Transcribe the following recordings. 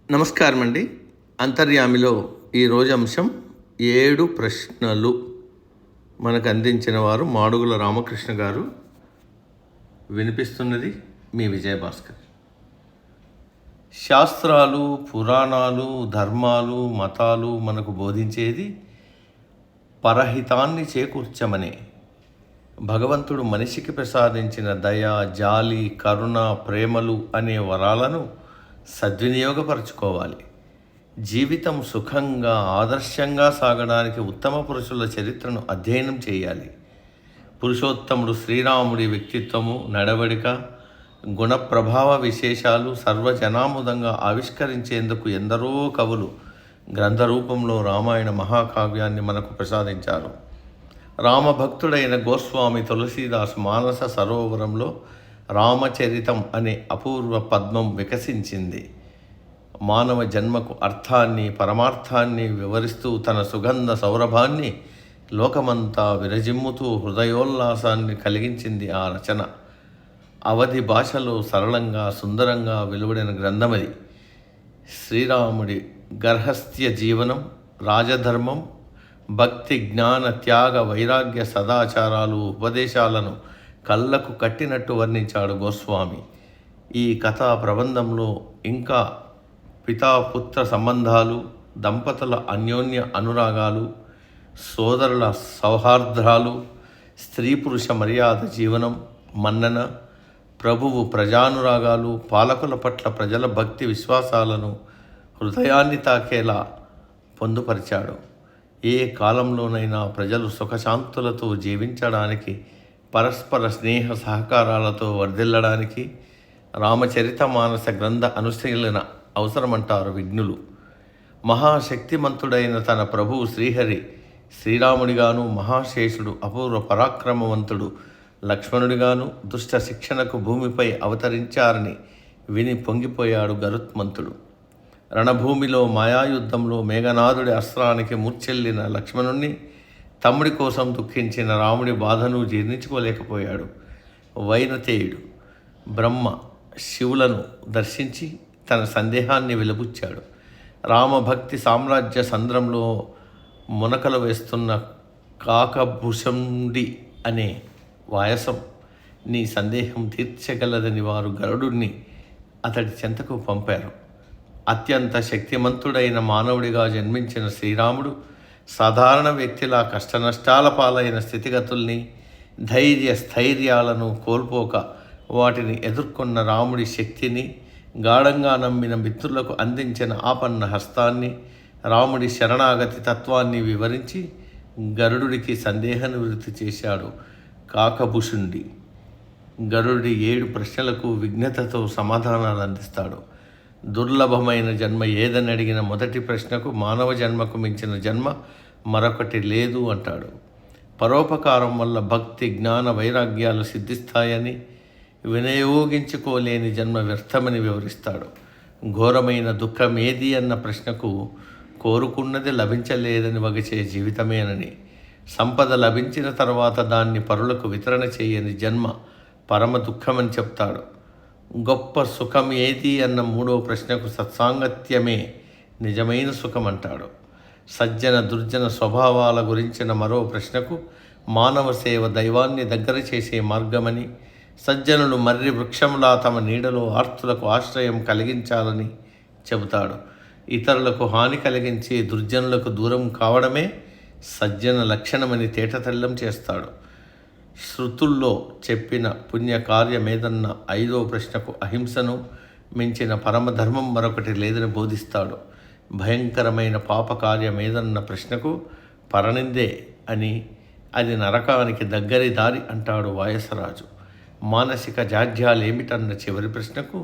నమస్కారం అండి. అంతర్యామిలో ఈరోజు అంశం 7 ప్రశ్నలు మనకు అందించిన వారు మాడుగుల రామకృష్ణ గారు. వినిపిస్తున్నది మీ విజయభాస్కర్. శాస్త్రాలు, పురాణాలు, ధర్మాలు, మతాలు మనకు బోధించేది పరహితాన్ని చేకూర్చమనే. భగవంతుడు మనిషికి ప్రసాదించిన దయ, జాలి, కరుణ, ప్రేమలు అనే వరాలను సద్వినియోగపరచుకోవాలి. జీవితం సుఖంగా, ఆదర్శంగా సాగడానికి ఉత్తమ పురుషుల చరిత్రను అధ్యయనం చేయాలి. పురుషోత్తముడు శ్రీరాముడి వ్యక్తిత్వము, నడవడిక, గుణప్రభావ విశేషాలు సర్వజనాముదంగా ఆవిష్కరించేందుకు ఎందరో కవులు గ్రంథరూపంలో రామాయణ మహాకావ్యాన్ని మనకు ప్రసాదించారు. రామభక్తుడైన గోస్వామి తులసీదాస్ మానస సరోవరంలో రామచరితం అనే అపూర్వ పద్మం వికసించింది. మానవ జన్మకు అర్థాన్ని, పరమార్థాన్ని వివరిస్తూ తన సుగంధ సౌరభాన్ని లోకమంతా విరజిమ్ముతూ హృదయోల్లాసాన్ని కలిగించింది ఆ రచన. అవధి భాషలో సరళంగా, సుందరంగా వెలువడిన గ్రంథమది. శ్రీరాముడి గర్హస్థ్య జీవనం, రాజధర్మం, భక్తి, జ్ఞాన, త్యాగ, వైరాగ్య, సదాచారాలు, ఉపదేశాలను కళ్ళకు కట్టినట్టు వర్ణించాడు గోస్వామి. ఈ కథా ప్రబంధంలో ఇంకా పితాపుత్ర సంబంధాలు, దంపతుల అన్యోన్య అనురాగాలు, సోదరుల సౌహార్ద్రాలు, స్త్రీ పురుష మర్యాద జీవనం, మన్నన, ప్రభువు ప్రజానురాగాలు, పాలకుల పట్ల ప్రజల భక్తి విశ్వాసాలను హృదయాన్ని తాకేలా పొందుపరిచాడు. ఏ కాలంలోనైనా ప్రజలు సుఖశాంతులతో జీవించడానికి, పరస్పర స్నేహ సహకారాలతో వర్ధిల్లడానికి రామచరిత మానస గ్రంథ అనుశీలన అవసరమంటారు విజ్ఞులు. మహాశక్తిమంతుడైన తన ప్రభువు శ్రీహరి శ్రీరాముడిగాను, మహాశేషుడు అపూర్వ పరాక్రమవంతుడు లక్ష్మణుడిగాను దుష్ట శిక్షణకు భూమిపై అవతరించారని విని పొంగిపోయాడు గరుత్మంతుడు. రణభూమిలో మాయాయుద్ధంలో మేఘనాథుడి అస్త్రానికి మూర్ఛెల్లిన లక్ష్మణుణ్ణి, తమ్ముడి కోసం దుఃఖించిన రాముడి బాధను జీర్ణించుకోలేకపోయాడు. వైనతేయుడు బ్రహ్మ శివులను దర్శించి తన సందేహాన్ని వెలుబుచ్చాడు. రామభక్తి సామ్రాజ్య సంద్రంలో మునకలు వేస్తున్న కాకభుషుండి అనే వాయసం నీ సందేహం తీర్చగలదని వారు గరుడుని అతడి చెంతకు పంపారు. అత్యంత శక్తిమంతుడైన మానవుడిగా జన్మించిన శ్రీరాముడు సాధారణ వ్యక్తిలా కష్టనష్టాల పాలైన స్థితిగతుల్ని, ధైర్య స్థైర్యాలను కోల్పోక వాటిని ఎదుర్కొన్న రాముడి శక్తిని, గాఢంగా నమ్మిన మిత్రులకు అందించిన ఆపన్న హస్తాన్ని, రాముడి శరణాగతి తత్వాన్ని వివరించి గరుడుడికి సందేహ నివృత్తి చేశాడు కాకభుషుండి. గరుడి 7 ప్రశ్నలకు విఘ్నతతో సమాధానాలు అందిస్తాడు. దుర్లభమైన జన్మ ఏదని అడిగిన మొదటి ప్రశ్నకు మానవ జన్మకు మించిన జన్మ మరొకటి లేదు అంటాడు. పరోపకారం వల్ల భక్తి, జ్ఞాన, వైరాగ్యాలు సిద్ధిస్తాయని, వినియోగించుకోలేని జన్మ వ్యర్థమని వివరిస్తాడు. ఘోరమైన దుఃఖం ఏది అన్న ప్రశ్నకు కోరుకున్నది లభించలేదని వగచే జీవితమేనని, సంపద లభించిన తర్వాత దాన్ని పరులకు వితరణ చేయని జన్మ పరమ దుఃఖమని చెప్తాడు. గొప్ప సుఖం ఏది అన్న 3వ ప్రశ్నకు సత్సాంగత్యమే నిజమైన సుఖం అంటాడు. సజ్జన దుర్జన స్వభావాల గురించిన మరో ప్రశ్నకు మానవ సేవ దైవాన్ని దగ్గర చేసే మార్గమని, సజ్జనులు మర్రి వృక్షంలా తమ నీడలో ఆర్తులకు ఆశ్రయం కలిగించాలని చెబుతాడు. ఇతరులకు హాని కలిగించే దుర్జనులకు దూరం కావడమే సజ్జన లక్షణమని తేటతెల్లం చేస్తాడు. శృతుల్లో చెప్పిన పుణ్యకార్యమేదన్న 5వ ప్రశ్నకు అహింసను మించిన పరమధర్మం మరొకటి లేదని బోధిస్తాడు. భయంకరమైన పాపకార్యమేదన్న ప్రశ్నకు పరనిందే అని, అది నరకానికి దగ్గరి దారి అంటాడు వాయసరాజు. మానసిక జాడ్యాలేమిటన్న చివరి ప్రశ్నకు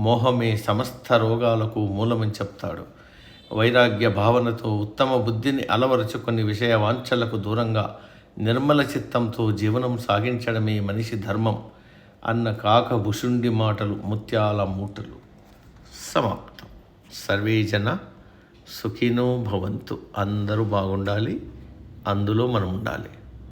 మోహమే సమస్త రోగాలకు మూలమని చెప్తాడు. వైరాగ్య భావనతో ఉత్తమ బుద్ధిని అలవరుచుకొని విషయ వాంఛలకు దూరంగా నిర్మల చిత్తంతో జీవనం సాగించడమే మనిషి ధర్మం అన్న కాకభుషుండి మాటలు ముత్యాల మూటలు. సమాప్తం. సర్వే జన సుఖినో భవంతు. అందరూ బాగుండాలి, అందులో మనం ఉండాలి.